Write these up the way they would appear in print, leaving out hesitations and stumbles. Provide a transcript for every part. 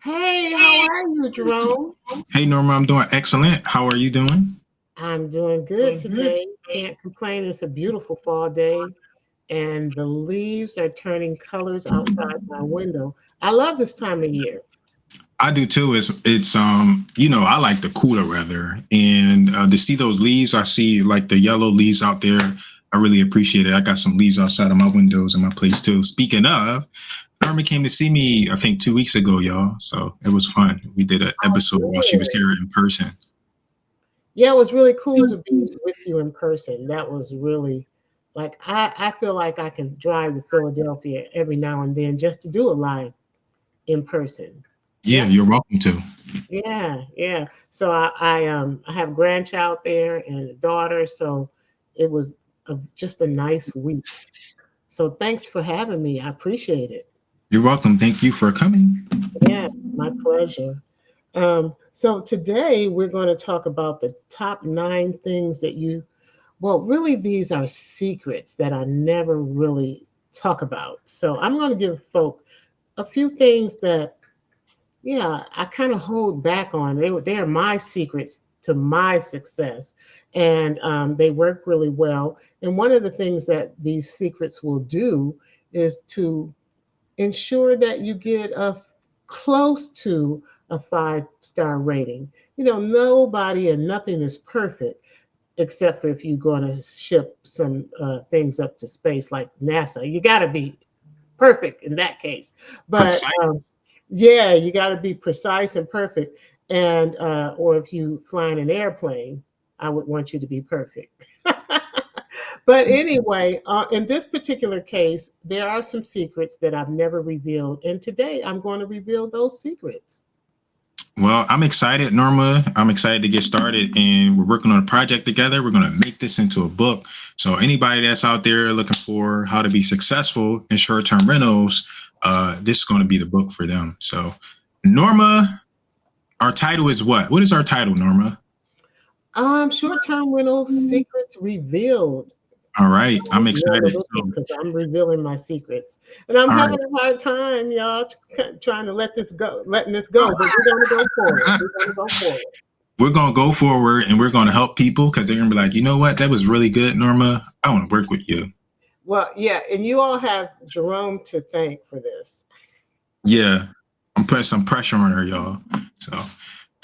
Hey, how are you, Jerome? Hey Norma, I'm doing excellent. How are you doing? I'm doing good today. Can't complain. It's a beautiful fall day, and the leaves are turning colors outside my window. I love this time of year. I do too. I like the cooler weather, and to see those leaves, I see like the yellow leaves out there. I really appreciate it. I got some leaves outside of my windows in my place too. Speaking of, Norma came to see me, I think 2 weeks ago, y'all. So it was fun. We did an Oh, episode while she was good. here in person. Yeah, it was really cool to be with you in person. That was really I feel like I can drive to Philadelphia every now and then just to do a live in person. Yeah, Yep. you're welcome to. Yeah, yeah. So I have a grandchild there and a daughter, so it was just a nice week. So thanks for having me. I appreciate it. You're welcome. Thank you for coming. Yeah, my pleasure. So today we're going to talk about the top 9 things that really these are secrets that I never really talk about. So I'm going to give folk a few things that yeah, I kind of hold back on. They are my secrets to my success, and they work really well. And one of the things that these secrets will do is to ensure that you get close to a 5-star rating. You know, nobody and nothing is perfect except for if you're going to ship some things up to space like NASA. You got to be perfect in that case. But Precise. yeah, you got to be precise and perfect. And or if you fly in an airplane, I would want you to be perfect. But anyway, in this particular case, there are some secrets that I've never revealed, and today I'm going to reveal those secrets. Well, I'm excited, Norma. I'm excited to get started, and we're working on a project together. We're going to make this into a book. So, anybody that's out there looking for how to be successful in short term rentals, this is going to be the book for them. So, Norma, our title is what? What is our title, Norma? Short-term rental secrets revealed. All right, I'm Remember excited. this is So, because I'm revealing my secrets, and I'm all having right. a hard time, y'all, trying to letting this go. But we're going to go forward. We're going to go forward. We're going to go forward and we're going to help people because they're going to be like, you know what? That was really good, Norma. I want to work with you. Well, yeah, and you all have Jerome to thank for this. Yeah, I'm putting some pressure on her, y'all. So,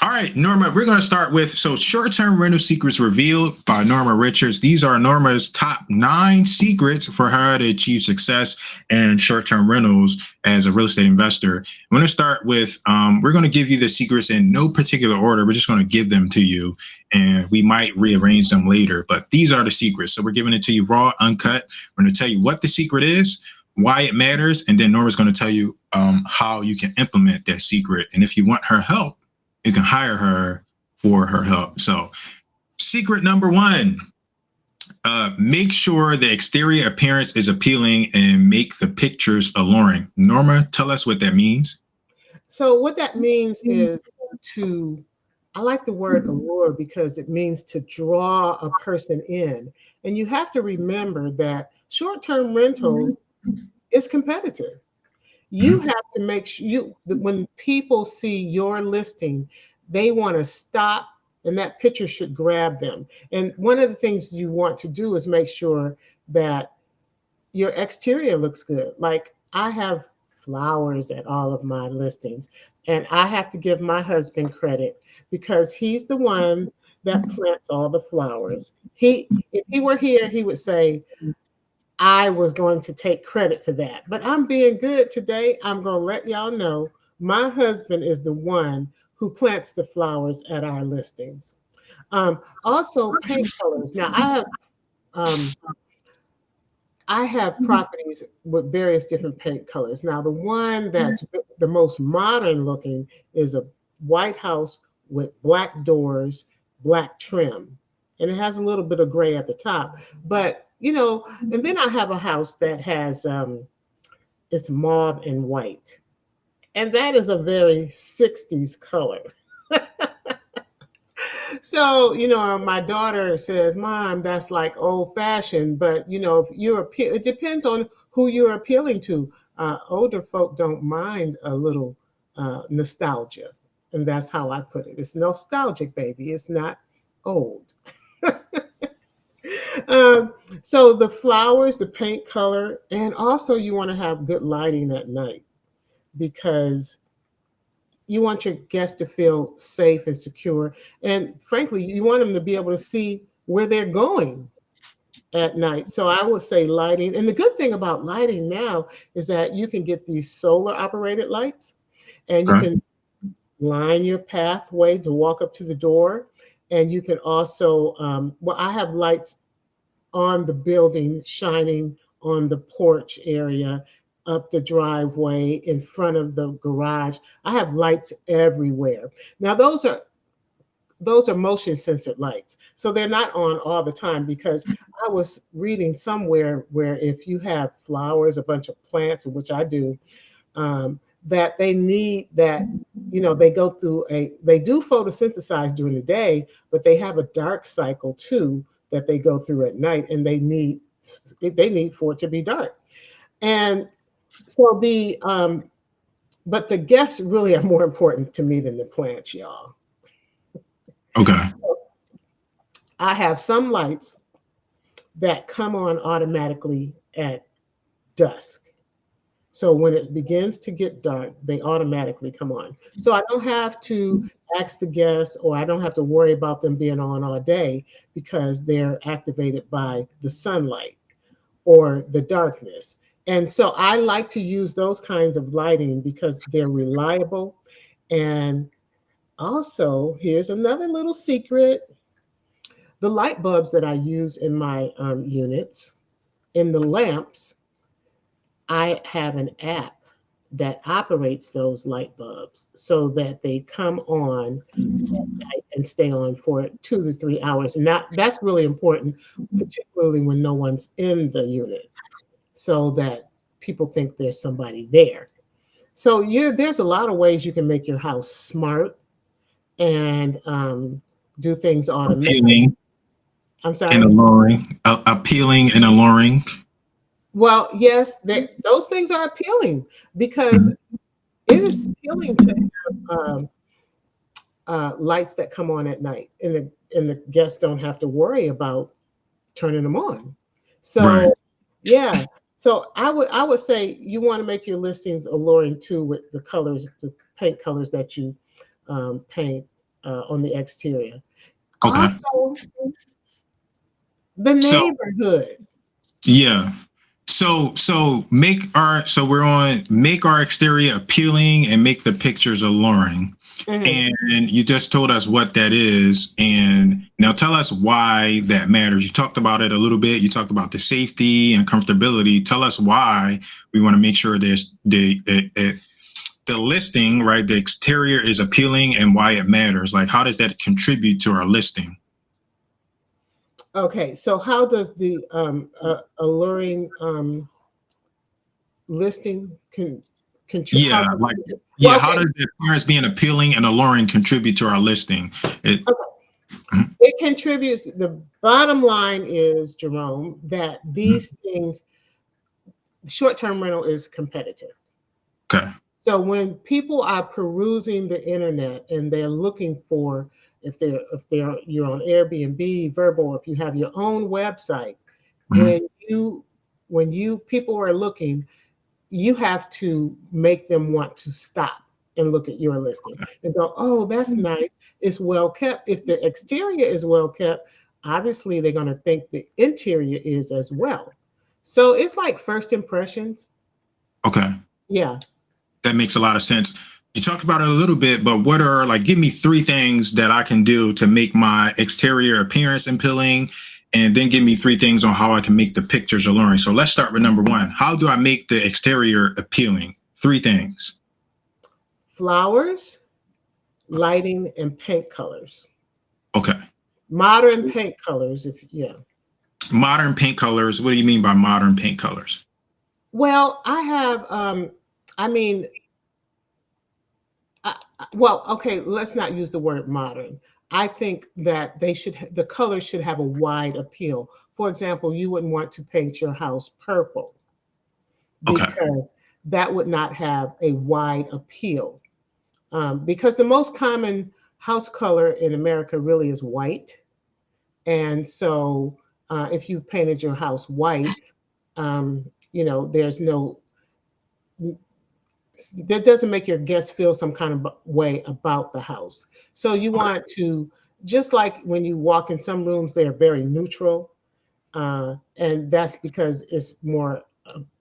all right, Norma, we're going to start with short term rental secrets revealed by Norma Richards. These are Norma's top 9 secrets for her to achieve success in short term rentals as a real estate investor. I'm going to start with we're going to give you the secrets in no particular order. We're just going to give them to you and we might rearrange them later, but these are the secrets. So we're giving it to you raw, uncut. We're going to tell you what the secret is, why it matters, and then Norma's going to tell you how you can implement that secret. And if you want her help, you can hire her for her help. So, secret number 1, make sure the exterior appearance is appealing and make the pictures alluring. Norma, tell us what that means. So what that means is to I like the word allure because it means to draw a person in. And you have to remember that short-term rental is competitive. You Mhm. have to make sure when people see your listing, they want to stop and that picture should grab them. And one of the things you want to do is make sure that your exterior looks good. Like I have flowers at all of my listings, and I have to give my husband credit because he's the one that plants all the flowers. If he were here, he would say, I was going to take credit for that. But I'm being good today. I'm going to let y'all know my husband is the one who plants the flowers at our listings. Also, paint colors. Now, um, I have properties with various different paint colors. Now, the one that's the most modern looking is a white house with black doors, black trim, and it has a little bit of gray at the top. But and then I have a house that has it's mauve and white, and that is a very '60s color. So, my daughter says, Mom, that's like old fashioned, but if it depends on who you're appealing to. Older folk don't mind a little nostalgia. And that's how I put it. It's nostalgic, baby. It's not old. um, so the flowers, the paint color, and also you want to have good lighting at night because you want your guests to feel safe and secure. And frankly, you want them to be able to see where they're going at night. So I would say lighting. And the good thing about lighting now is that you can get these solar operated lights and you Okay. can line your pathway to walk up to the door. And you can also, well, I have lights on the building shining on the porch area, up the driveway, in front of the garage. I have lights everywhere. Now those are motion censored lights. So they're not on all the time because I was reading somewhere where if you have flowers, a bunch of plants, which I do, that they need that, they go through they do photosynthesize during the day, but they have a dark cycle too that they go through at night, and they need for it to be dark. And so but the guests really are more important to me than the plants, y'all. Okay. I have some lights that come on automatically at dusk. So when it begins to get dark, they automatically come on. So I don't have to ask the guests, or I don't have to worry about them being on all day because they're activated by the sunlight or the darkness. And so I like to use those kinds of lighting because they're reliable. And also, here's another little secret: the light bulbs that I use in my units, in the lamps, I have an app that operates those light bulbs so that they come on and stay on for 2 to 3 hours. And that's really important, particularly when no one's in the unit, so that people think there's somebody there. So there's a lot of ways you can make your house smart and do things automatically. Appealing I'm and sorry. alluring. Appealing and alluring. Well, yes, those things are appealing because Mhm. it is appealing to have lights that come on at night, and the guests don't have to worry about turning them on. Right. So, yeah. So I would say you want to make your listings alluring too with the colors, the paint colors that you paint on the exterior. Okay. Also, the So neighborhood. yeah. So we're on make our exterior appealing and make the pictures alluring. Mhm. And you just told us what that is. And now tell us why that matters. You talked about it a little bit. You talked about the safety and comfortability. Tell us why we want to make sure there's the listing, right? The exterior is appealing and why it matters. Like, how does that contribute to our listing? Okay, so how does the alluring listing how Yeah, does like, yeah, well, how okay, does the appearance being appealing and alluring contribute to our listing? It, Mhm. it contributes. The bottom line is, Jerome, that Mhm. these things, short-term rental is competitive. Okay. So when people are perusing the internet and they're looking for, if they're you're on Airbnb, Verbal, if you have your own website, Mhm. when you people are looking, you have to make them want to stop and look at your listing and go, oh, that's nice. It's well kept. If the exterior is well kept, obviously they're going to think the interior is as well. So it's like first impressions. Okay. Yeah. That makes a lot of sense. You talked about it a little bit, but what are, like, give me three things that I can do to make my exterior appearance appealing, and then give me three things on how I can make the pictures alluring. So let's start with number one. How do I make the exterior appealing? Three things. Flowers, lighting, and paint colors. Okay. Modern paint colors, if yeah. Modern paint colors. What do you mean by modern paint colors? Well, I have I mean, well, okay, let's not use the word modern. I think that the colors should have a wide appeal. For example, you wouldn't want to paint your house purple Okay. because that would not have a wide appeal. because the most common house color in America really is white. And so if you painted your house white, there's no, that doesn't make your guests feel some kind of way about the house. So you want to, just like when you walk in some rooms, they are very neutral. And that's because it's more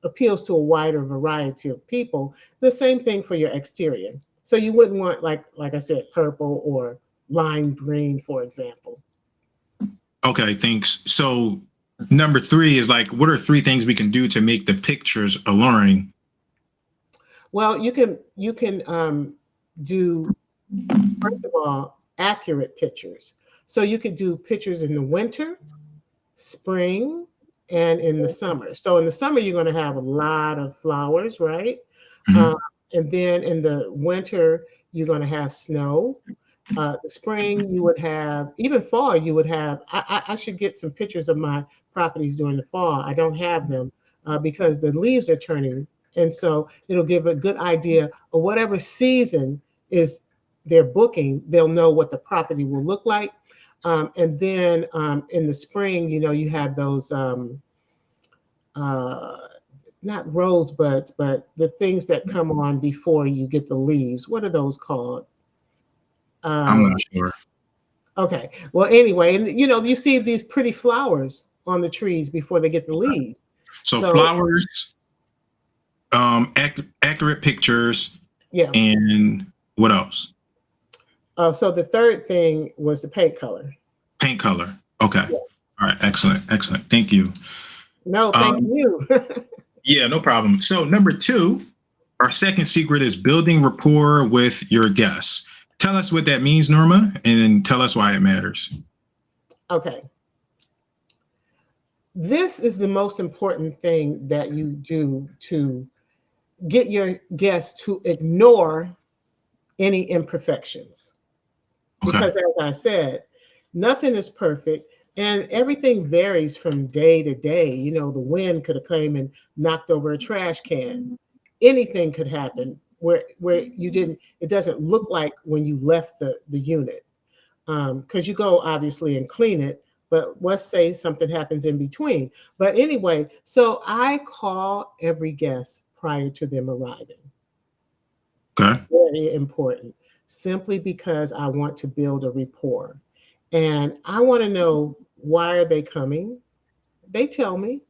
appeals to a wider variety of people. The same thing for your exterior. So you wouldn't want, like I said, purple or lime green, for example. Okay, thanks. So number 3 is like, what are 3 things we can do to make the pictures alluring? Well, you can do, first of all, accurate pictures. So you could do pictures in the winter, spring, and in the summer. So in the summer, you're going to have a lot of flowers, right? Mhm. And then in the winter, you're going to have snow. The spring, you would have, even fall, you would have. I should get some pictures of my properties during the fall. I don't have them because the leaves are turning. And so it'll give a good idea of whatever season is they're booking, they'll know what the property will look like. And then in the spring, you have those uh, not rosebuds, but the things that come on before you get the leaves. What are those called? I'm not Um, sure. okay. Well, anyway, and you see these pretty flowers on the trees before they get the Okay. leaves. So So flowers, accurate pictures, yeah. and what else? So the third thing was the paint color. Paint color. Okay. Yeah. All right. Excellent. Excellent. Thank you. No, thank Um, you. yeah, no problem. So number 2, our second secret is building rapport with your guests. Tell us what that means, Norma, and tell us why it matters. Okay. This is the most important thing that you do to get your guests to ignore any imperfections. Okay. Because as I said, nothing is perfect and everything varies from day to day. The wind could have come and knocked over a trash can. Anything could happen where you didn't, it doesn't look like when you left the unit. Because you go obviously and clean it, but let's say something happens in between. But anyway, so I call every guest prior to them arriving. Okay. Very important, simply because I want to build a rapport. And I want to know, why are they coming? They tell me.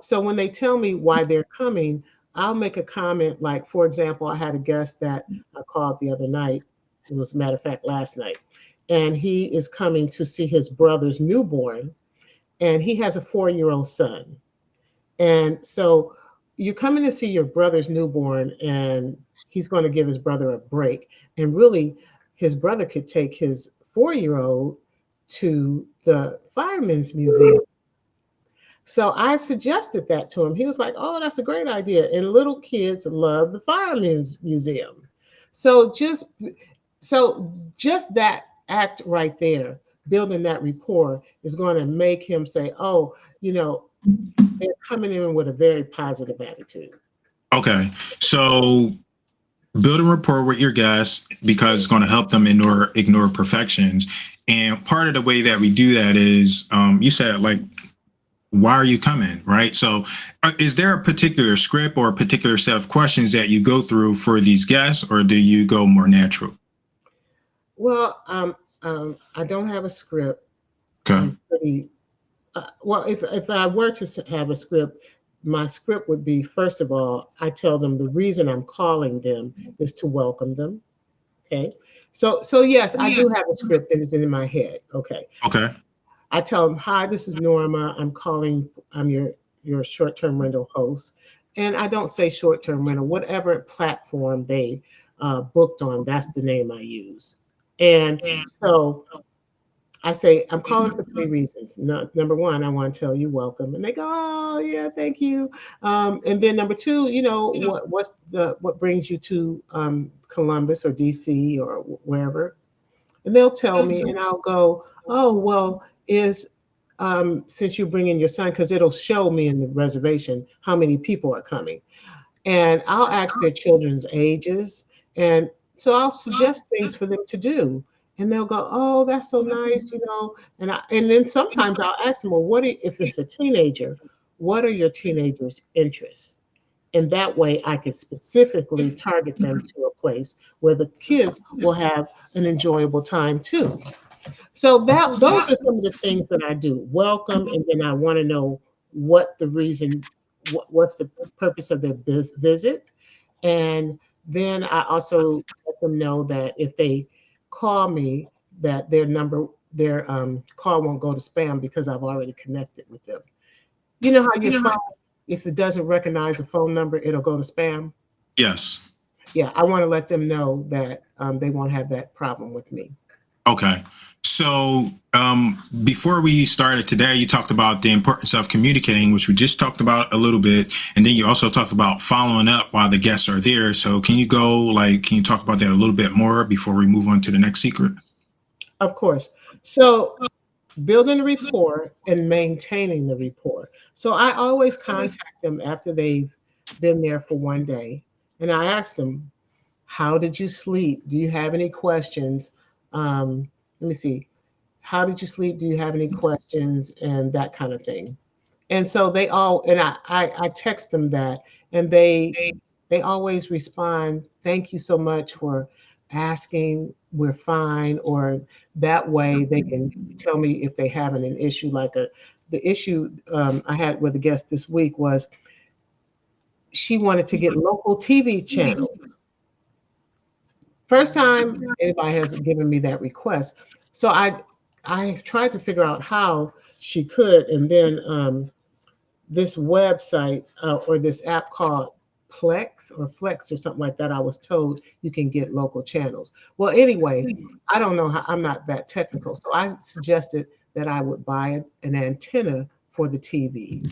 So when they tell me why they're coming, I'll make a comment. Like, for example, I had a guest that I called the other night. It was, a matter of fact, last night. And he is coming to see his brother's newborn. And he has a 4-year-old son. And so you're coming to see your brother's newborn, and he's going to give his brother a break. And really, his brother could take his 4-year-old to the Firemen's Museum. So I suggested that to him. He was like, "Oh, that's a great idea." And little kids love the Firemen's Museum. So just that act right there, building that rapport, is going to make him say, "Oh, they're coming in with a very positive attitude." Okay. So building rapport with your guests because it's going to help them ignore perfections. And part of the way that we do that is, you said, like, why are you coming? Right. So is there a particular script or a particular set of questions that you go through for these guests, or do you go more natural? Well, I don't have a script. Okay. I'm pretty well. If I were to have a script, my script would be, first of all, I tell them the reason I'm calling them is to welcome them. Okay. So yes, I do have a script that is in my head. Okay. Okay. I tell them, "Hi, this is Norma. I'm calling. I'm your short-term rental host." And I don't say short-term rental, whatever platform they booked on. That's the name I use. And so I say, "I'm calling for 3 reasons. No, number one, I want to tell you welcome." And they go, "Oh, yeah, thank you." And then number two, what brings you to Columbus or DC or wherever? And they'll tell me, and I'll go, "Oh, well, is since you bring in your son," because it'll show me in the reservation how many people are coming. And I'll ask their children's ages. And So I'll suggest things for them to do. And they'll go, "Oh, that's so nice." And then sometimes I'll ask them, "Well, if it's a teenager, what are your teenager's interests?" And that way I can specifically target them to a place where the kids will have an enjoyable time too. So those are some of the things that I do. Welcome, and then I want to know what the reason, what's the purpose of their visit, and then I also let them know that if they call me, that their call won't go to spam because I've already connected with them. You know how your phone, if it doesn't recognize a phone number, it'll go to spam. Yes. Yeah, I want to let them know that they won't have that problem with me. Okay. So before we started today, you talked about the importance of communicating, which we just talked about a little bit. And then you also talked about following up while the guests are there. So can you talk about that a little bit more before we move on to the next secret? Of course. So building a rapport and maintaining the rapport. So I always contact them after they've been there for one day, and I ask them, "How did you sleep? Do you have any questions?" Let me see. "How did you sleep? Do you have any questions?" And that kind of thing. And so they all, and I text them that, and they always respond, "Thank you so much for asking. We're fine." Or that way they can tell me if they having an issue. The issue I had with a guest this week was she wanted to get local TV channels. First time anybody has given me that request. So I tried to figure out how she could, and then this website or this app called Plex or Flex or something like that. I was told you can get local channels. Well, anyway, I don't know how, I'm not that technical. So I suggested that I would buy an antenna for the TV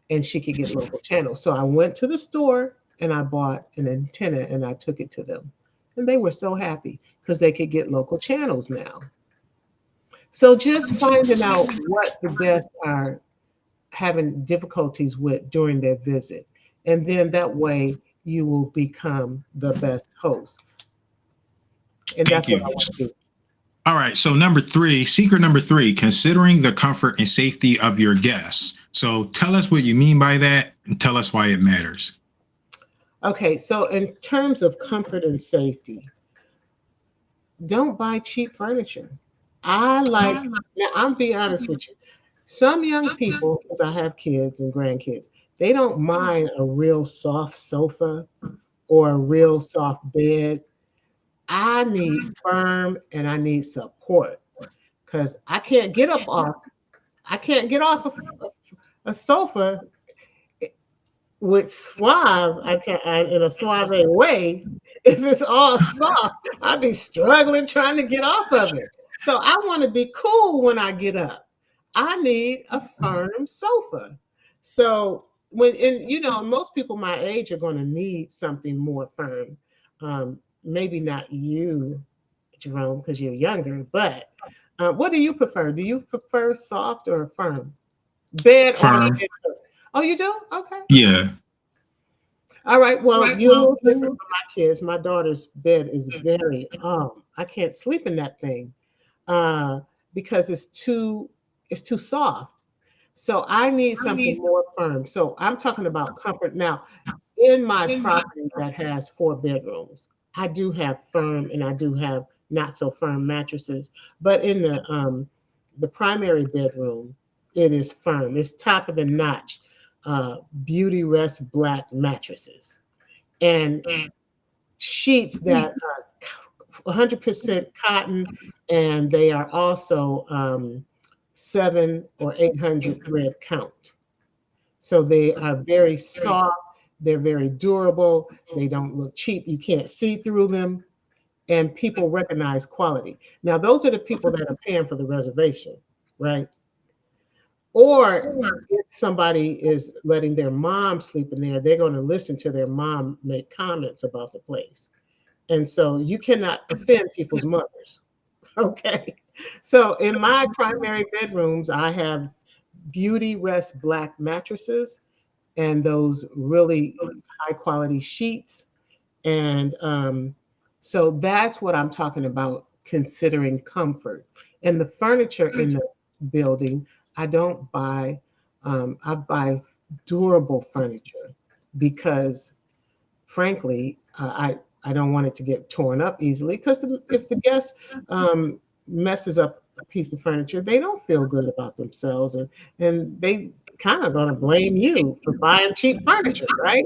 and she could get local channels. So I went to the store and I bought an antenna and I took it to them. And they were so happy because they could get local channels now. So just finding out what the guests are having difficulties with during their visit. And then that way you will become the best host. And Thank that's what you. I want to do. All right. So secret number three, considering the comfort and safety of your guests. So tell us what you mean by that and tell us why it matters. Okay, so in terms of comfort and safety, don't buy cheap furniture. Now I'm being honest with you. Some young people, because I have kids and grandkids, they don't mind a real soft sofa or a real soft bed. I need firm and I need support because I can't get off a sofa with suave, I can in a suave way. If it's all soft, I'd be struggling trying to get off of it. So I want to be cool when I get up. I need a firm sofa. So most people my age are going to need something more firm. Maybe not you, Jerome, because you're younger. But what do you prefer? Do you prefer soft or firm? Bed or Firm. bed? Oh, you do? Okay. Yeah. All right. Well, you're a little different from my kids. My daughter's bed is very I can't sleep in that thing uh because it's too soft. So I need something more firm. So I'm talking about comfort. Now, in my property that has 4 bedrooms, I do have firm and I do have not so firm mattresses. But in the primary bedroom, it is firm. It's top of the notch, beauty rest black mattresses and sheets that are 100% cotton, and they are also 700 or 800 thread count. So they are very soft, they're very durable, they don't look cheap, you can't see through them, and people recognize quality. Now, those are the people that are paying for the reservation, right? Or if somebody is letting their mom sleep in there, they're going to listen to their mom make comments about the place. And so you cannot offend people's mothers. Okay. So in my primary bedrooms, I have beauty rest black mattresses and those really high quality sheets. And So that's what I'm talking about, considering comfort. And the furniture in the building, I don't buy, I buy durable furniture because, frankly, I don't want it to get torn up easily. Because if the guest messes up a piece of furniture, they don't feel good about themselves, and they kind of going to blame you for buying cheap furniture, right?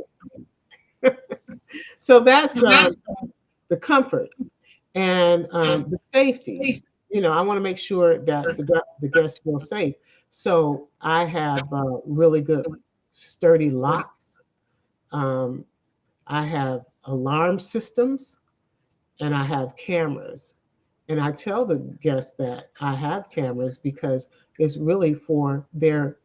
So that's the comfort. And the safety. I want to make sure that the guests feel safe. So I have really good, sturdy locks. Um, I have alarm systems, and I have cameras. And I tell the guests that I have cameras because it's really for their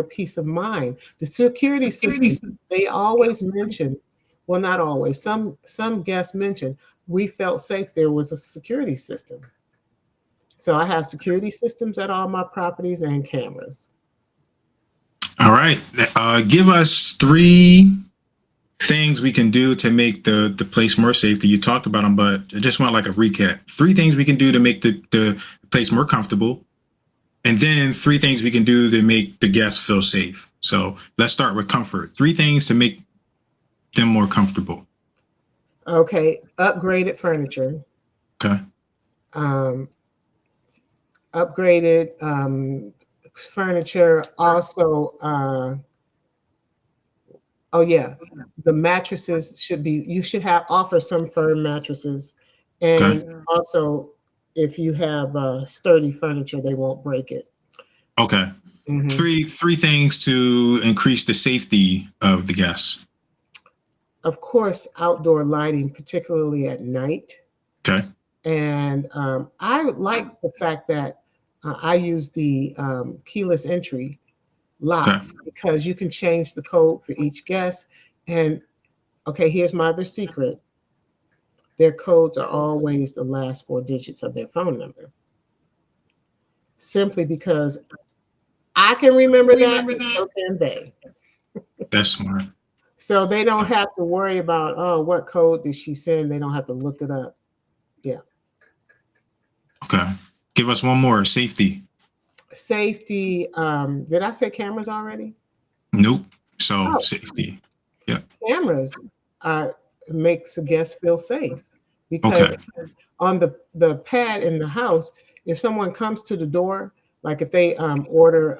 peace of mind. The security system, they always mention, well, not always. Some guests mention we felt safe there was a security system. So I have security systems at all my properties and cameras. All right. Give us three things we can do to make the place more safe. You talked about them, but I just want like a recap. Three things we can do to make the place more comfortable, and then three things we can do to make the guests feel safe. So let's start with comfort. Three things to make them more comfortable. Okay, upgraded furniture, Okay. um, upgraded furniture. Also, oh yeah, the mattresses should be. You should have offer some firm mattresses, Okay. and also if you have sturdy furniture, they won't break it. Okay. Hmm. Three things to increase the safety of the guests. Of course, outdoor lighting, particularly at night. Okay. And I like the fact that I use the keyless entry Okay. locks because you can change the code for each guest. And okay, here's my other secret: their codes are always the last four digits of their phone number, simply because I can remember that, and so can they. That's smart. So they don't have to worry about, oh, what code did she send? They don't have to look it up. Yeah. Okay. Give us one more. Safety. Safety. Did I say cameras already? Nope. So Oh, safety. Yeah. cameras are makes a guest feel safe because Okay. on the pad in the house, if someone comes to the door, like if they order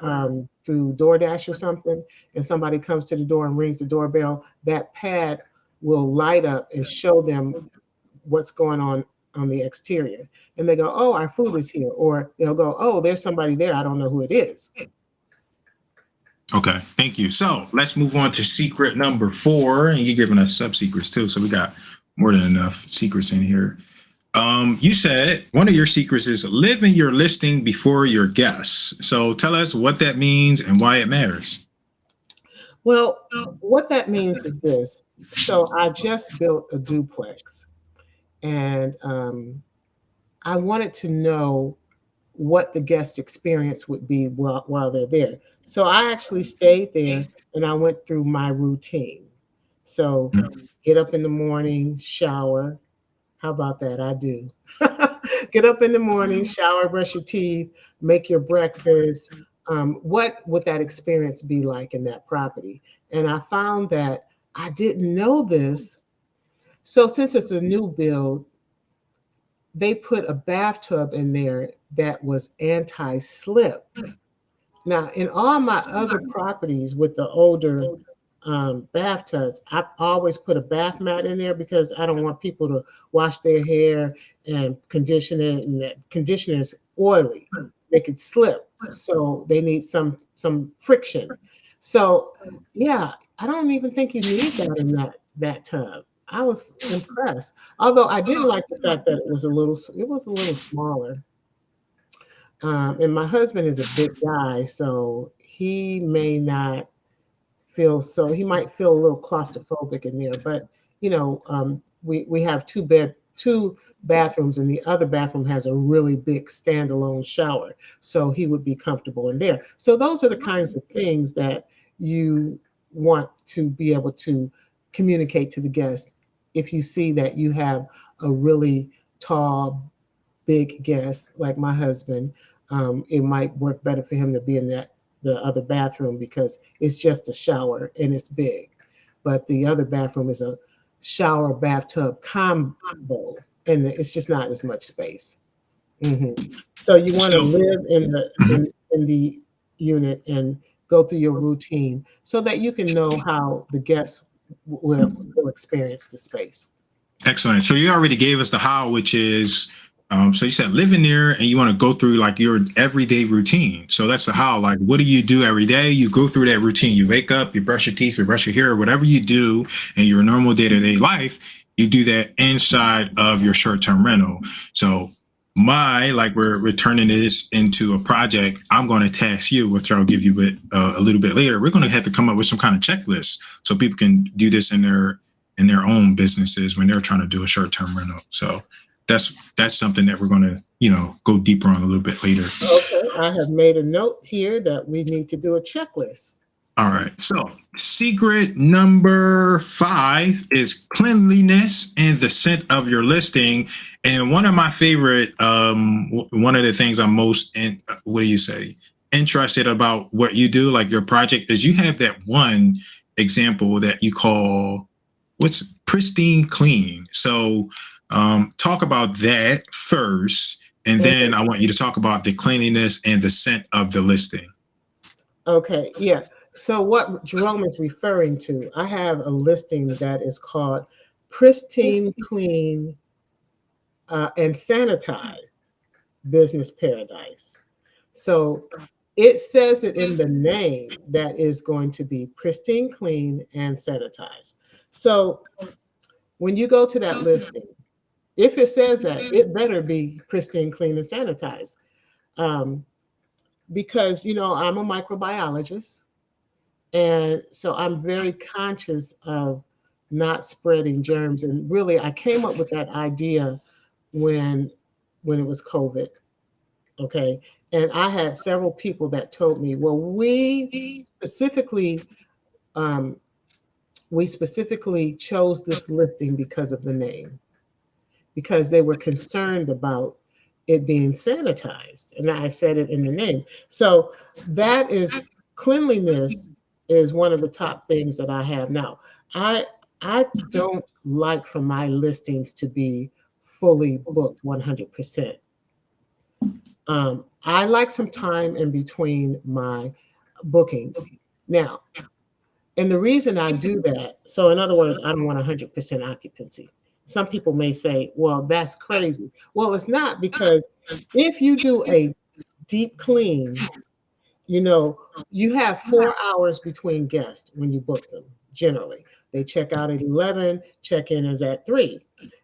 through DoorDash or something, and somebody comes to the door and rings the doorbell, that pad will light up and show them what's going on the exterior, and they go, "Oh, our food is here," or they'll go, "Oh, there's somebody there. I don't know who it is." Okay, thank you. So let's move on to secret number 4. And you're giving us sub secrets too. So we got more than enough secrets in here. You said one of your secrets is live in your listing before your guests. So tell us what that means and why it matters. Well, what that means is this. So I just built a duplex, and I wanted to know what the guest experience would be while they're there. So I actually stayed there and I went through my routine. So get up in the morning, shower. How about that? I do. Get up in the morning, shower, brush your teeth, make your breakfast. What would that experience be like in that property? And I found that I didn't know this. So since it's a new build, they put a bathtub in there that was anti-slip. Now, in all my other properties with the older bathtubs, I always put a bath mat in there because I don't want people to wash their hair and condition it, and that conditioner is oily. They could slip, so they need some friction. So, yeah, I don't even think you need that in that tub. I was impressed, although I did like the fact that it was a little smaller. And my husband is a big guy, so he might feel a little claustrophobic in there. But we have two bathrooms, and the other bathroom has a really big standalone shower, so he would be comfortable in there. So those are the kinds of things that you want to be able to communicate to the guests if you see that you have a really tall, big guest like my husband, it might work better for him to be in the other bathroom because it's just a shower and it's big. But the other bathroom is a shower bathtub combo, and it's just not as much space. hmm So you want to So, live in mhm. the unit and go through your routine so that you can know how the guests will experience the space. Excellent. So you already gave us the how, which is, so you said living there and you want to go through like your everyday routine. So that's the how. Like, what do you do every day? You go through that routine. You wake up, you brush your teeth, you brush your hair, whatever you do in your normal day to day life, you do that inside of your short term rental. So like we're turning this into a project. I'm going to task you, which I'll give you a little bit later. We're going to have to come up with some kind of checklist so people can do this in their own businesses when they're trying to do a short-term rental. So that's something that we're going to, go deeper on a little bit later. Okay, I have made a note here that we need to do a checklist. All right. So secret number 5 is cleanliness and the scent of your listing. And one of my favorite, one of the things I'm most what do you say, interested about what you do, like your project, is you have that one example that you call what's pristine clean. So talk about that first, and then I want you to talk about the cleanliness and the scent of the listing. Okay, yeah. So what Jerome is referring to, I have a listing that is called Pristine Clean and Sanitized Business Paradise. So it says it in the name that is going to be pristine, clean, and sanitized. So when you go to that listing, if it says that, it better be pristine, clean, and sanitized. Um, because, I'm a microbiologist. And so I'm very conscious of not spreading germs. And really, I came up with that idea when it was COVID. Okay. And I had several people that told me, well, um, we specifically chose this listing because of the name, because they were concerned about it being sanitized. And I said it in the name. So that is cleanliness is one of the top things that I have. Now, I I don't like for my listings to be fully booked 100%. I like some time in between my bookings. Now, and the reason I do that, so in other words, I don't want 100% occupancy. Some people may say, well, that's crazy. Well, it's not, because if you do a deep clean, you know, you have 4 hours between guests when you book them, generally. They check out at 11, check in is at 3.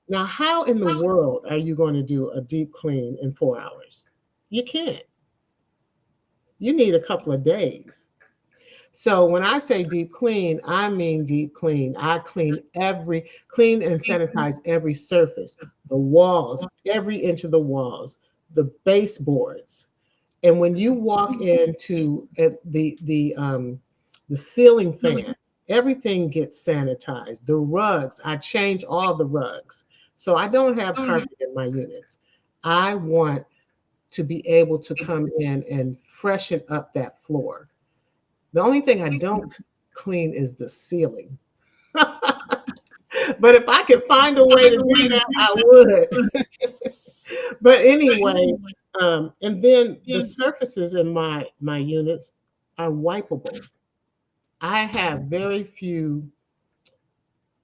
Now, how in the world are you going to do a deep clean in 4 hours? You can't. You need a couple of days. So when I say deep clean, I mean deep clean. I clean and sanitize every surface, the walls, every inch of the walls, the baseboards. And when you walk into the ceiling fans, everything gets sanitized. The rugs, I change all the rugs. So I don't have carpet in my units. I want to be able to come in and freshen up that floor. The only thing I don't clean is the ceiling. But if I could find a way to do that, I would. But anyway, and then the surfaces in my units are wipeable. I have very few.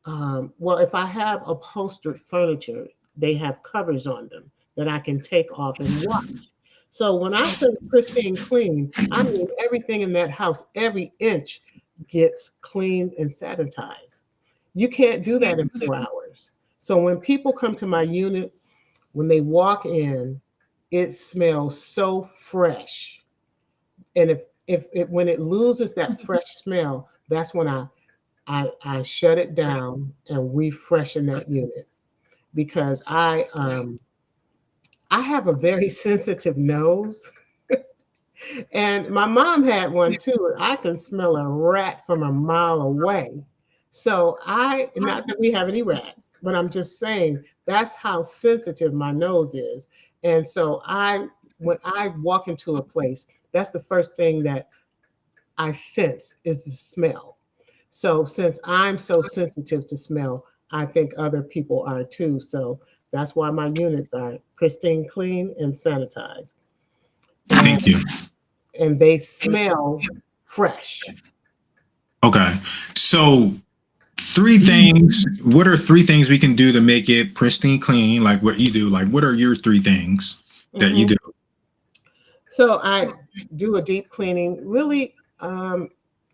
Well, if I have upholstered furniture, they have covers on them that I can take off and wash. So when I say pristine clean, I mean everything in that house, every inch gets cleaned and sanitized. You can't do that in 4 hours. So when people come to my unit, when they walk in, it smells so fresh. And if when it loses that fresh smell, that's when I shut it down and we freshen that unit, because I have a very sensitive nose. And my mom had one too. I can smell a rat from a mile away. So not that we have any rats, but I'm just saying that's how sensitive my nose is. And so when I walk into a place, that's the first thing that I sense is the smell. So since I'm so sensitive to smell, I think other people are too. So that's why my units are pristine, clean, and sanitized. And Thank you. they smell fresh. Okay. So three things. What are three things we can do to make it pristine clean? Like what you do? Like what are your three things that you Mhm. do? So I do a deep cleaning. Really,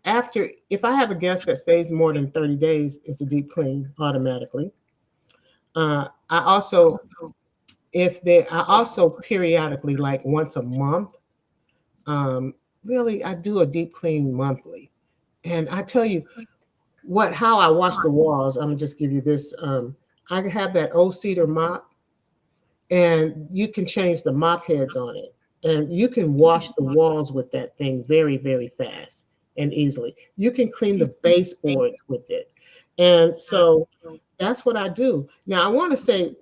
after if I have a guest that stays more than 30 days, it's a deep clean automatically. I also I also periodically, like once a month, um, really I do a deep clean monthly. And I tell you how I wash the walls. I'm gonna just give you this. I have that old cedar mop, and you can change the mop heads on it, and you can wash the walls with that thing very, very fast and easily. You can clean the baseboards with it, and so that's what I do. Now I want to say,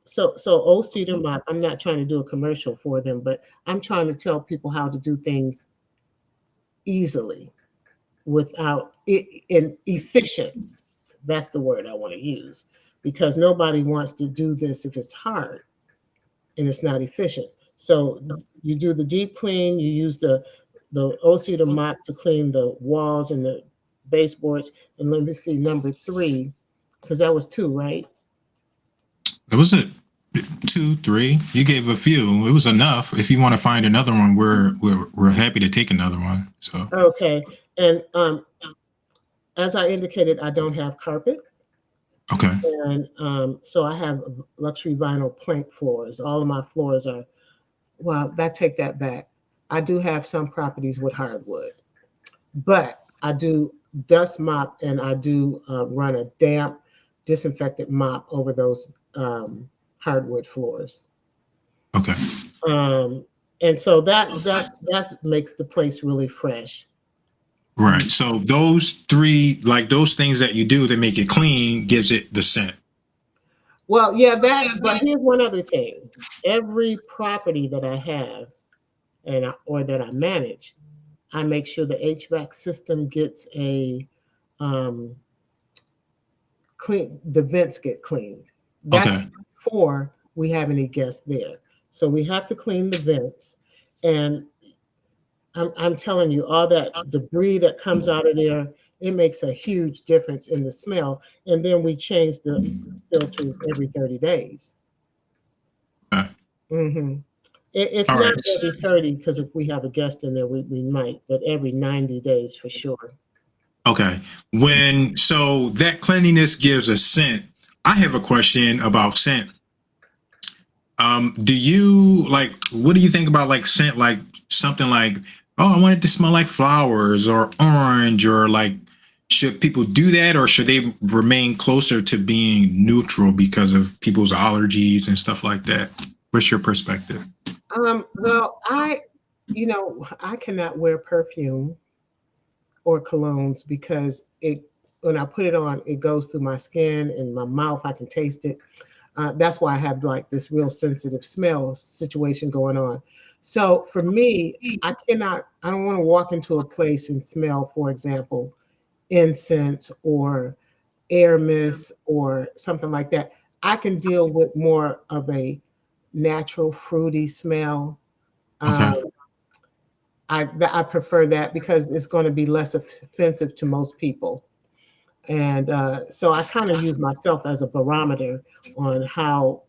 so old cedar mop. I'm not trying to do a commercial for them, but I'm trying to tell people how to do things easily without it and efficient. That's the word I want to use, because nobody wants to do this if it's hard and it's not efficient. So you do the deep clean, you use the O-Cedar mop to clean the walls and the baseboards. And let me see, number three, because that was two, right? It was it. Two, three. You gave a few. It was enough. If you want to find another one, we're happy to take another one. So Okay. And as I indicated, I don't have carpet. okay, And so I have luxury vinyl plank floors. All of my floors are, well, take that back. I do have some properties with hardwood, but I do dust mop, and I do run a damp disinfectant mop over those hardwood floors. okay, Um, and so that makes the place really fresh. right. So those three, like those things that you do to make it clean, gives it the scent. Well, yeah, but here's one other thing. Every property that I have or that I manage, I make sure the HVAC system gets a um, clean. The vents get cleaned. That's Okay, before we have any guests there. So we have to clean the vents, and I'm telling you, all that debris that comes out of there, it makes a huge difference in the smell. And then we change the filters every 30 days. okay. hmm It's All not right. every 30, because if we have a guest in there, we might, but every 90 days for sure. Okay. So that cleanliness gives a scent. I have a question about scent. Do you like, what do you think about like scent, like something like, oh, I want it to smell like flowers or orange, or like, should people do that, or should they remain closer to being neutral because of people's allergies and stuff like that? What's your perspective? Well, I cannot wear perfume or colognes, because when I put it on, it goes through my skin and my mouth. I can taste it. That's why I have like this real sensitive smell situation going on. So for me, I don't want to walk into a place and smell, for example, incense or air mist or something like that. I can deal with more of a natural fruity smell. Okay. Um, I prefer that because it's going to be less offensive to most people. And so I kind of use myself as a barometer on how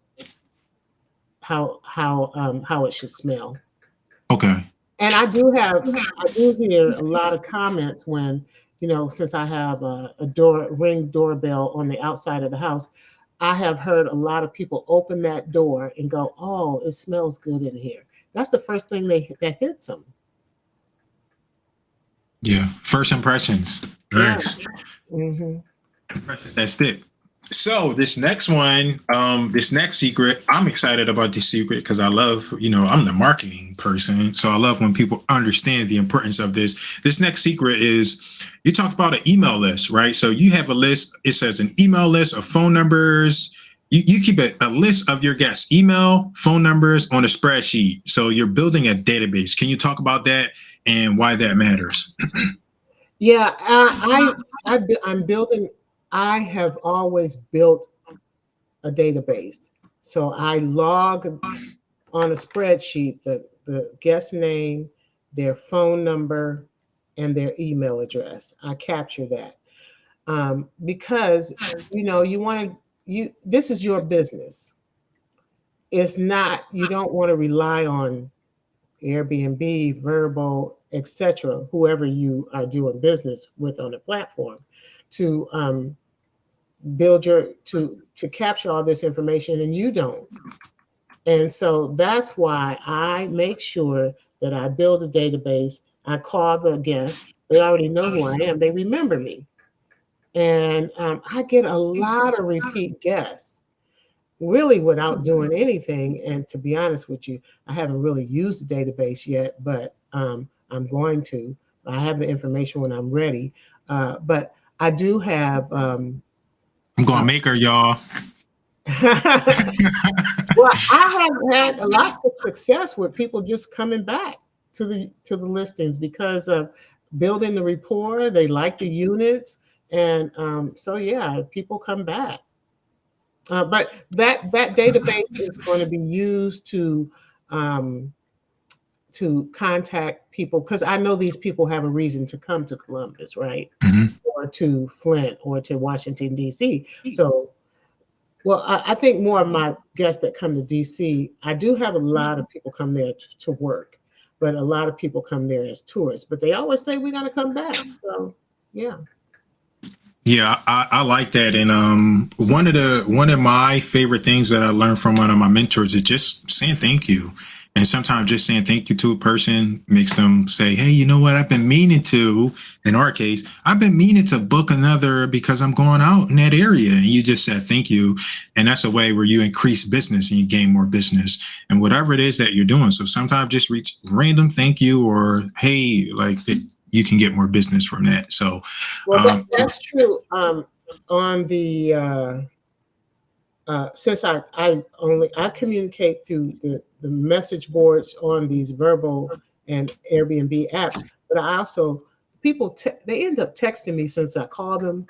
it should smell. Okay. And I do hear a lot of comments when, since I have a ring doorbell on the outside of the house, I have heard a lot of people open that door and go, "Oh, it smells good in here." That's the first thing that hits them. Yeah. First impressions. Yeah. Nice. hmm Impressions that stick. So this next one, this next secret, I'm excited about this secret because I love, I'm the marketing person. So I love when people understand the importance of this. This next secret is you talked about an email list, right? So you have a list, it says an email list of phone numbers. You keep a list of your guests' email, phone numbers on a spreadsheet. So you're building a database. Can you talk about that and why that matters? Yeah, I'm building. I have always built a database, so I log on a spreadsheet the guest name, their phone number, and their email address. I capture that because you want to. This is your business. It's not. You don't want to rely on Airbnb, Verbo, etc., whoever you are doing business with on the platform, to build to capture all this information, and you don't. And so that's why I make sure that I build a database. I call the guests; they already know who I am. They remember me, and I get a lot of repeat guests really without doing anything. And to be honest with you, I haven't really used the database yet, but I'm going to. I have the information when I'm ready. But I do have. I'm going to make her, y'all. Well, I have had lots of success with people just coming back to the listings because of building the rapport. They like the units, and so yeah, people come back. But that database is going to be used um, to contact people because I know these people have a reason to come to Columbus, right, Mhm. or to Flint or to Washington D.C. So, well, I think more of my guests that come to D.C. I do have a lot of people come there to work, but a lot of people come there as tourists. But they always say we're going to come back. So, yeah. Yeah, I like that. And one of my favorite things that I learned from one of my mentors is just saying thank you. And sometimes just saying thank you to a person makes them say, hey, you know what? I've been meaning to, in our case, I've been meaning to book another because I'm going out in that area. And you just said thank you. And that's a way where you increase business and you gain more business and whatever it is that you're doing. So sometimes just reach random thank you or hey, you can get more business from that. So Well, that's true. On the since I communicate through the message boards on these Verbal and Airbnb apps, but I also they end up texting me since I call them,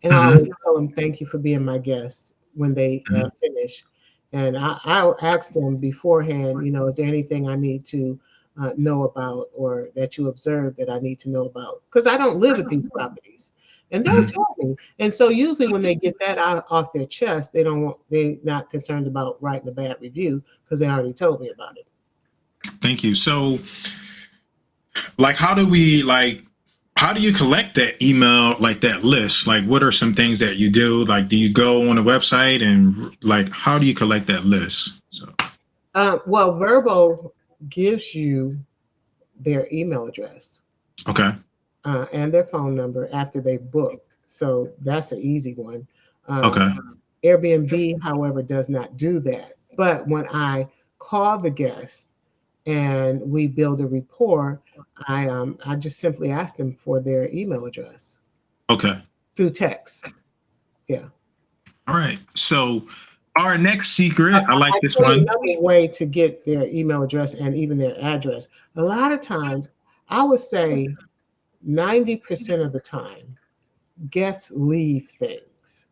and I always Mhm, tell them thank you for being my guest when they mhm. finish, and I'll ask them beforehand, is there anything I need to know about or that you observed that I need to know about because I don't live at these properties, and they'll Mhm. tell me. And so usually when they get that out off their chest, they're not concerned about writing a bad review because they already told me about it. Thank you. So, how do you collect that email, like that list? Like, what are some things that you do? Like, do you go on a website and like, how do you collect that list? So, Well, Verbo gives you their email address okay, and their phone number after they booked. So that's an easy one. okay, Airbnb, however, does not do that. But when I call the guest and we build a rapport, I just simply ask them for their email address okay. through text. Yeah. All right. So, our next secret, I like I this tell you one. another way to get their email address and even their address. A lot of times, I would say 90% of the time, guests leave things.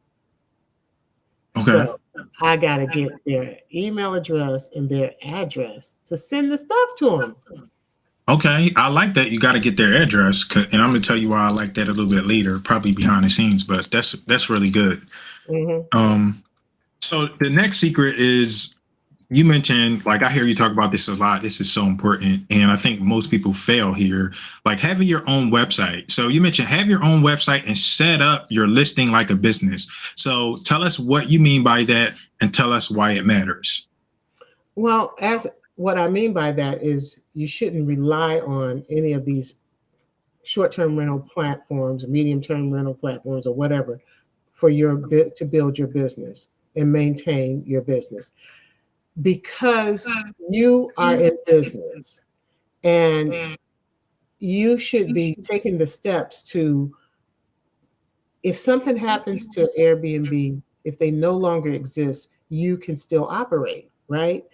Okay. So I got to get their email address and their address to send the stuff to them. Okay, I like that. You got to get their address, and I'm gonna tell you why I like that a little bit later, probably behind the scenes. But that's really good. Hmm. Um, so the next secret is you mentioned, like I hear you talk about this a lot. This is so important, and I think most people fail here. Like having your own website. So you mentioned have your own website and set up your listing like a business. So tell us what you mean by that, and tell us why it matters. Well, as what I mean by that is you shouldn't rely on any of these short-term rental platforms, medium-term rental platforms, or whatever for to build your business and maintain your business, because you are in business and you should be taking the steps to, if something happens to Airbnb, if they no longer exist, you can still operate, right?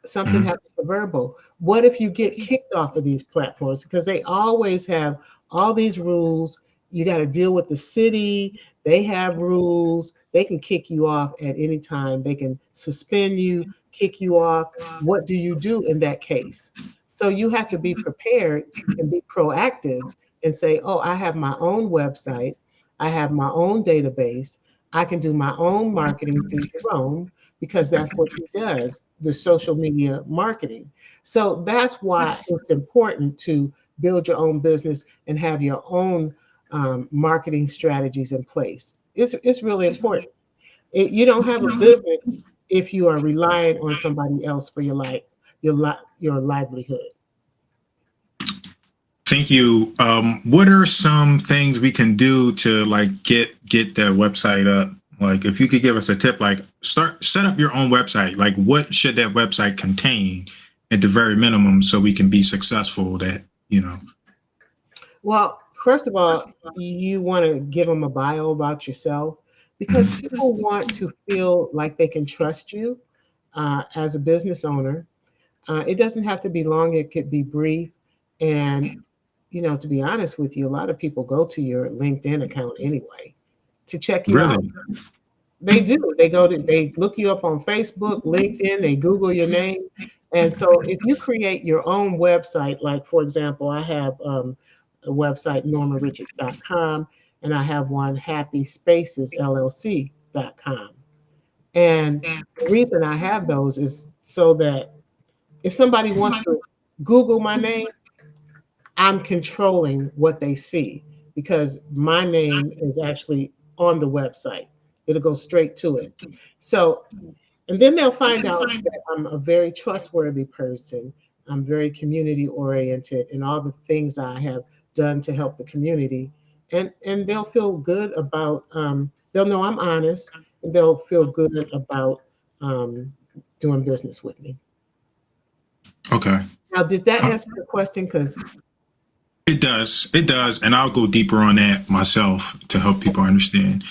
Something Mhm. happens to Verbo. What if you get kicked off of these platforms? Because they always have all these rules. You got to deal with the city. They have rules. They can kick you off at any time. They can suspend you, kick you off. What do you do in that case? So you have to be prepared and be proactive and say, oh, I have my own website. I have my own database. I can do my own marketing through Jerome because that's what he does, the social media marketing. So that's why it's important to build your own business and have your own marketing strategies in place. It's really important. You don't have a business if you are relying on somebody else for your livelihood. Thank you. What are some things we can do to like get that website up? Like, if you could give us a tip, like set up your own website. Like, what should that website contain at the very minimum so we can be successful? That you know. Well, first of all, you want to give them a bio about yourself because Mhm. people want to feel like they can trust you as a business owner. It doesn't have to be long, it could be brief. And, to be honest with you, a lot of people go to your LinkedIn account anyway to check you out. Really? They do. They look you up on Facebook, LinkedIn, they Google your name. And so if you create your own website, like for example, I have a website, normarichards.com, and I have one, happyspacesllc.com. And the reason I have those is so that if somebody wants to Google my name, I'm controlling what they see because my name is actually on the website. It'll go straight to it. So, and then they'll find out that I'm a very trustworthy person. I'm very community oriented and all the things I have done to help the community. And they'll feel good about, they'll know I'm honest and they'll feel good about um, doing business with me. Okay. Now, did that Uh, answer your question? Because It does. It does, and I'll go deeper on that myself to help people understand.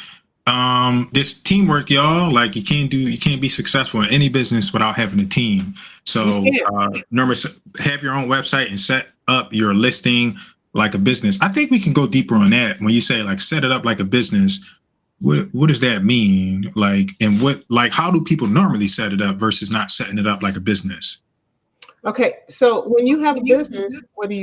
This teamwork, y'all. Like, you can't be successful in any business without having a team. you So, can't. number, have your own website and set up your listing like a business. I think we can go deeper on that. When you say like set it up like a business, what does that mean? Like, and how do people normally set it up versus not setting it up like a business? Okay, so when you have a business, what do?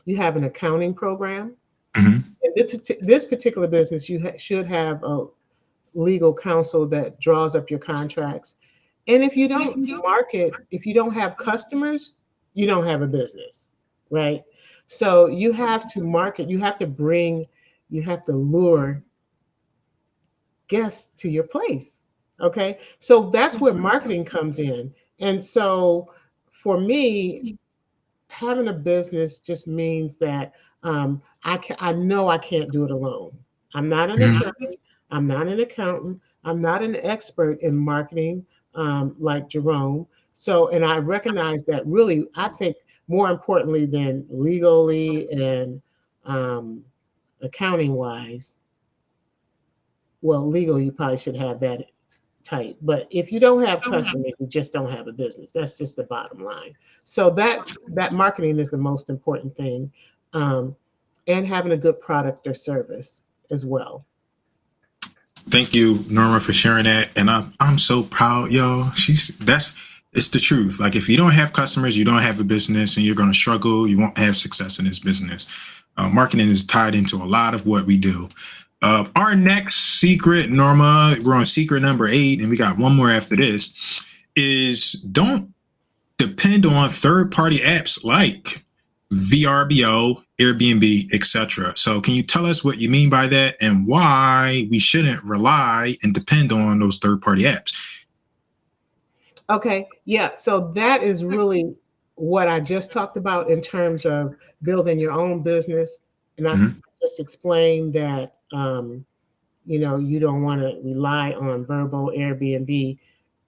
You have an accounting program. Hmm. In this particular business, you should have a legal counsel that draws up your contracts. And if you don't market, if you don't have customers, you don't have a business, right? So you have to market, you have to lure guests to your place. Okay. So that's where marketing comes in. And so for me, having a business just means that I know I can't do it alone. I'm not an Hmm. attorney. I'm not an accountant. I'm not an expert in marketing like Jerome. So, and I recognize that really, I think more importantly than legally and um, accounting wise, well, legal, you probably should have that tight. But if you don't have customers, you just don't have a business. That's just the bottom line. So that marketing is the most important thing, um, and having a good product or service as well. Thank you, Norma, for sharing that. And I'm so proud, y'all. It's the truth. Like, if you don't have customers, you don't have a business, and you're going to struggle. You won't have success in this business. Marketing is tied into a lot of what we do. Our next secret, Norma, we're on secret number 8, and we got one more after this, is don't depend on third-party apps like VRBO, Airbnb, etc. So, can you tell us what you mean by that and why we shouldn't rely and depend on those third-party apps? Okay, yeah. So that is really what I just talked about in terms of building your own business, and I Mhm. just explained that. you don't want to rely on verbal Airbnb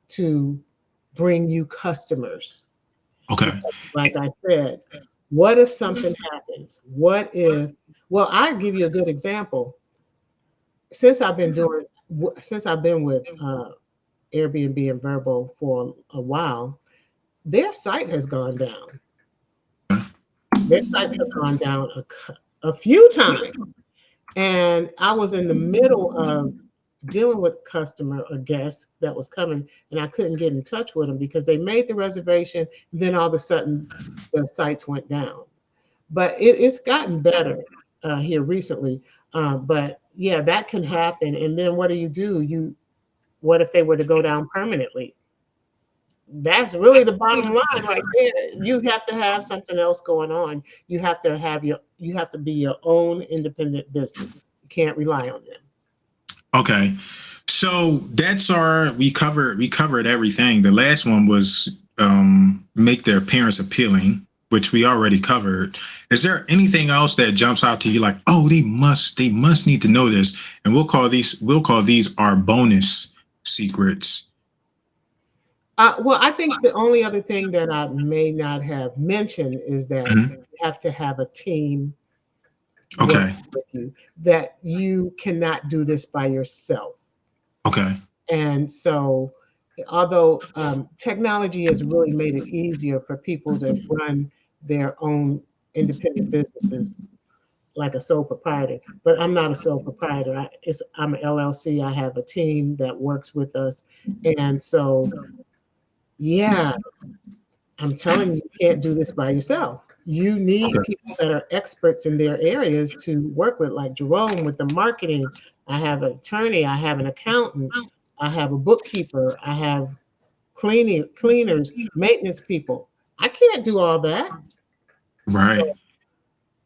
to bring you customers. Okay. Because, like I said, what if something happens? What if, well, I'll give you a good example. Since I've been doing, since I've been with Airbnb and Verbo for a while, their site has gone down. Their sites have gone down a few times. And I was in the middle of dealing with a customer or guest that was coming, and I couldn't get in touch with them because they made the reservation. Then all of a sudden, the sites went down. But it's gotten better here recently. But yeah, that can happen. And then what do? What if they were to go down permanently? That's really the bottom line right there. You have to have something else going on. You have to be your own independent business. You can't rely on them. Okay. So that's we covered everything. The last one was make their appearance appealing, which we already covered. Is there anything else that jumps out to you like, oh, they must need to know this? And we'll call these our bonus secrets. Well, I think the only other thing that I may not have mentioned is that Mhm. you have to have a team Okay. working with you, that you cannot do this by yourself. Okay. And so, although technology has really made it easier for people to run their own independent businesses like a sole proprietor, but I'm not a sole proprietor. I'm an LLC. I have a team that works with us. And so, yeah, I'm telling you, you can't do this by yourself. You need Okay. people that are experts in their areas to work with, like Jerome with the marketing. I have an attorney, I have an accountant, I have a bookkeeper, I have cleaners, maintenance people. I can't do all that. Right. So,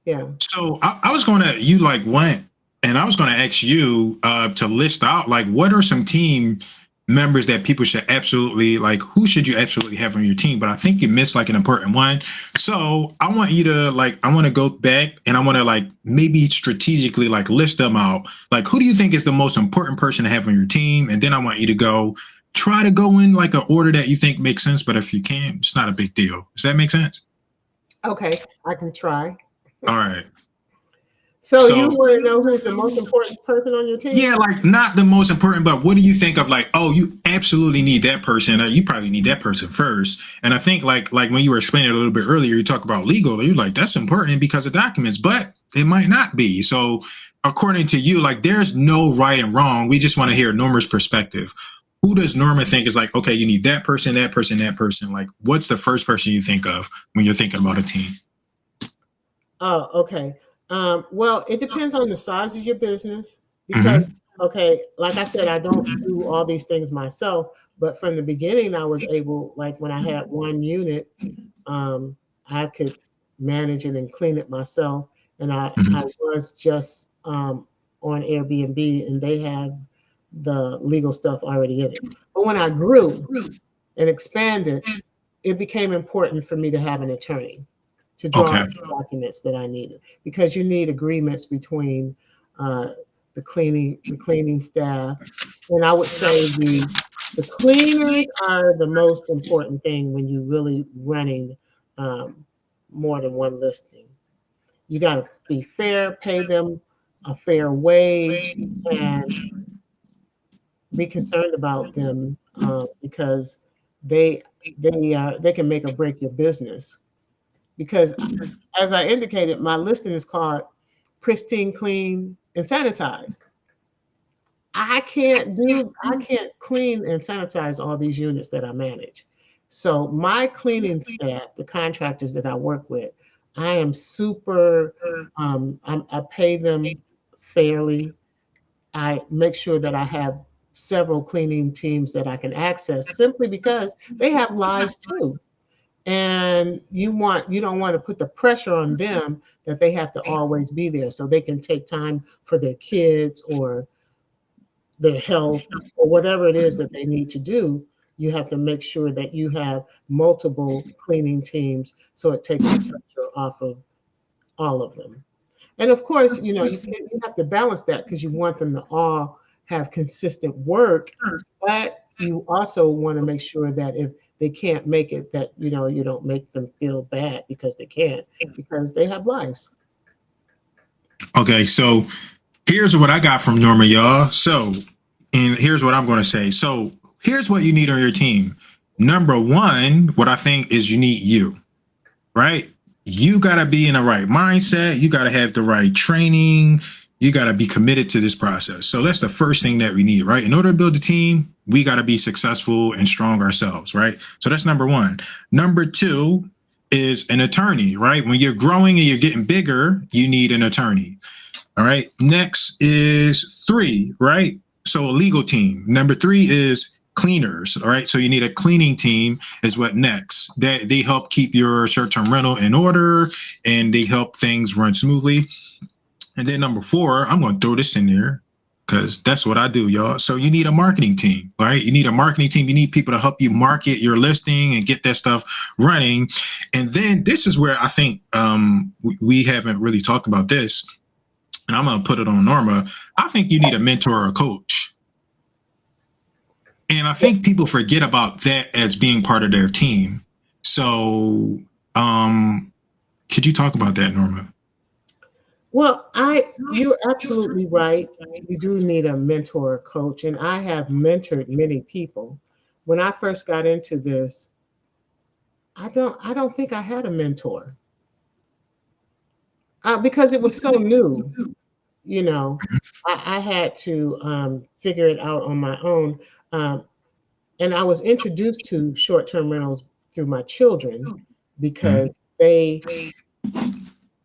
yeah. So I was going to, you like went, and I was going to ask you to list out like what are some team members that people should absolutely like, who should you absolutely have on your team? But I think you missed like an important one. So I want you to like, I want to go back and I want to like maybe strategically like list them out. Like, who do you think is the most important person to have on your team? And then I want you to try to go in like an order that you think makes sense. But if you can't, it's not a big deal. Does that make sense? Okay, I can try. All right. So you So want to know who's the most important person on your yeah, team? like not the most important, but what do you think of like, oh, you absolutely need that person. You probably need that person first. And I think like when you were explaining it a little bit earlier, you talk about legal, you're like, that's important because of documents, but it might not be. So according to you, like there's no right and wrong. We just want to hear Norma's perspective. Who does Norma think is like, okay, you need that person, that person, that person? Like, what's the first person you think of when you're thinking about a team? Oh, okay. Well, it depends on the size of your business because, Hmm. okay, like I said, I don't do all these things myself, but from the beginning, I was able, like when I had one unit, um, I could manage it and clean it myself. And I Hmm. was just on Airbnb and they had the legal stuff already in it. But when I grew and expanded, it became important for me to have an attorney to draw Okay. up the documents that I needed because you need agreements between uh, the cleaning staff, and I would say the cleaners are the most important thing when you're really running um, more than one listing. You got to be fair, pay them a fair wage, and be concerned about them because they they can make or break your business because as I indicated, my listing is called pristine, clean, and sanitized. I can't clean and sanitize all these units that I manage. So my cleaning staff, the contractors that I work with, I am super, I pay them fairly. I make sure that I have several cleaning teams that I can access simply because they have lives too. And you don't want to put the pressure on them that they have to always be there so they can take time for their kids or their health or whatever it is that they need to do. You have to make sure that you have multiple cleaning teams so it takes the pressure off of all of them. And of course, you have to balance that because you want them to all have consistent work, but you also want to make sure that if they can't make it, that you don't make them feel bad because they can't, because they have lives. Okay, so here's what I got from Norma, y'all. So, and here's what I'm going to say. So, here's what you need on your team. Number one, what I think is you need you, right? You got to be in the right mindset. You got to have the right training. You got to be committed to this process. So that's the first thing that we need, right? In order to build a team, we got to be successful and strong ourselves, right? So that's number one. Number two is an attorney, right? When you're growing and you're getting bigger, you need an attorney. All right. Next is three, right? So a legal team. Number three is cleaners. All right. So you need a cleaning team is what next. That they help keep your short-term rental in order and they help things run smoothly. And then number four, I'm going to throw this in there because that's what I do, y'all. So you need a marketing team, right? You need a marketing team. You need people to help you market your listing and get that stuff running. And then this is where I think we haven't really talked about this. And I'm going to put it on Norma. I think you need a mentor or a coach. And I think people forget about that as being part of their team. So could you talk about that, Norma? Well, you're absolutely right. You do need a mentor or coach, and I have mentored many people. When I first got into this, I don't think I had a mentor, because it was so new. You know, I had to figure it out on my own, um, and I was introduced to short-term rentals through my children because they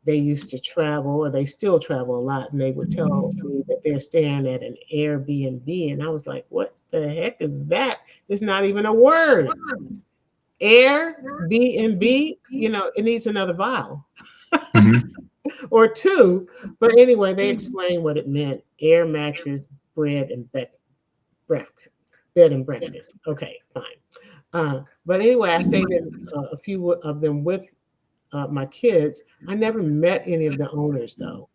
used to travel, or they still travel a lot, and they would tell me that they're staying at an Airbnb, and I was like, "What the heck is that? It's not even a word. Airbnb, it needs another vowel Mm-hmm. or two." But anyway, they explained what it meant: air mattress, bread, and breakfast, bed and breakfast. Okay, fine. But anyway, I stayed in a few of them with my kids. I never met any of the owners, though.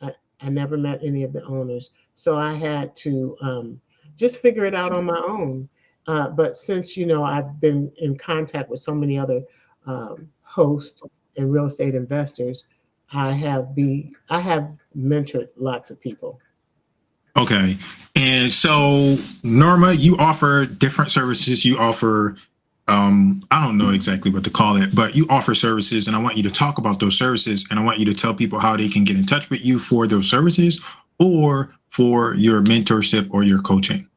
I never met any of the owners. So I had to just figure it out on my own. But since, I've been in contact with so many other hosts and real estate investors, I have mentored lots of people. Okay. And so, Norma, you offer different services. You offer, I don't know exactly what to call it, but you offer services, and I want you to talk about those services, and I want you to tell people how they can get in touch with you for those services or for your mentorship or your coaching.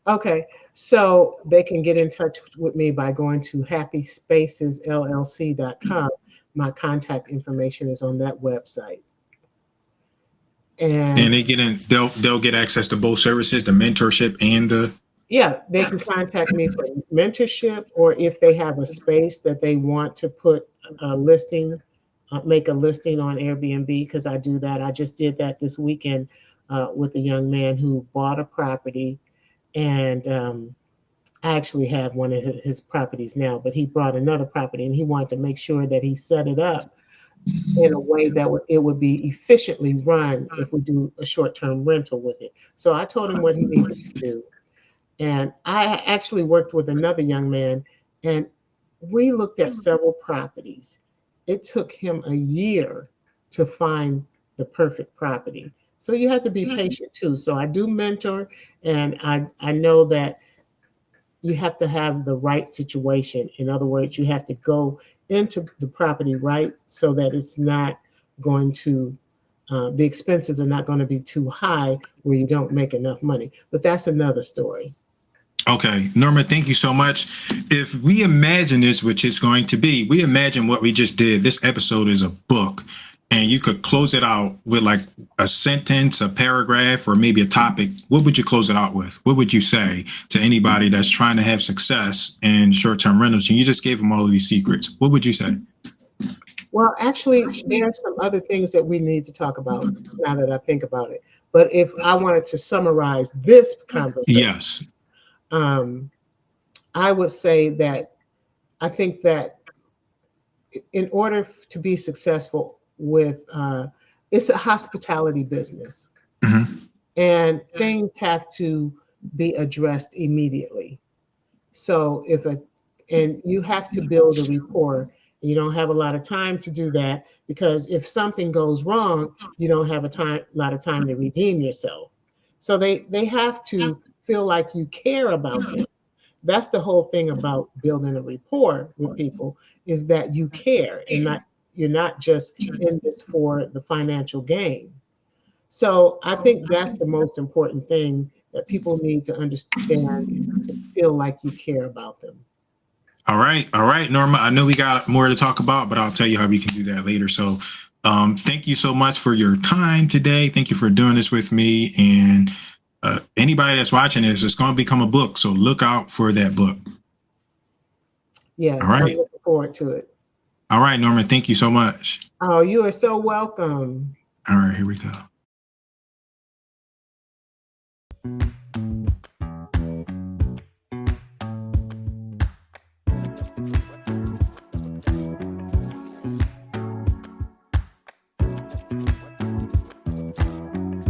Okay, so they can get in touch with me by going to happyspacesllc.com. My contact information is on that website. And And they'll get access to both services, the mentorship and the yeah, they can contact me for mentorship, or if they have a space that they want to put a listing, make a listing on Airbnb, because I do that. I just did that this weekend with a young man who bought a property, and I actually have one of his properties now, but he brought another property and he wanted to make sure that he set it up in a way that it would be efficiently run if we do a short-term rental with it. So I told him what he needed to do. And I actually worked with another young man, and we looked at several properties. It took him a year to find the perfect property. So you have to be patient too. So I do mentor, and I know that you have to have the right situation. In other words, you have to go into the property right so that it's not going to, the expenses are not going to be too high where you don't make enough money. But that's another story. Okay, Norma, thank you so much. If we imagine this, which is going to be, we imagine what we just did. This episode is a book, and you could close it out with like a sentence, a paragraph, or maybe a topic. What would you close it out with? What would you say to anybody that's trying to have success in short-term rentals? And you just gave them all of these secrets. What would you say? Well, actually, there are some other things that we need to talk about now that I think about it. But if I wanted to summarize this conversation, Yes. I would say that I think that in order to be successful with, it's a hospitality business. Mm-hmm. and things have to be addressed immediately. So and you have to build a rapport. You don't have a lot of time to do that, because if something goes wrong, you don't have a lot of time to redeem yourself. So they have to feel like you care about them. That's the whole thing about building a rapport with people, is that you care, and not you're not just in this for the financial gain. So I think that's the most important thing that people need to understand, to feel like you care about them. All right, Norma. I know we got more to talk about, but I'll tell you how we can do that later. So, thank you so much for your time today. Thank you for doing this with me. And anybody that's watching this, it's going to become a book. So look out for that book. Yes, All I'm right. looking forward to it. All right, Norma. Thank you so much. Oh, you are so welcome. All right, here we go.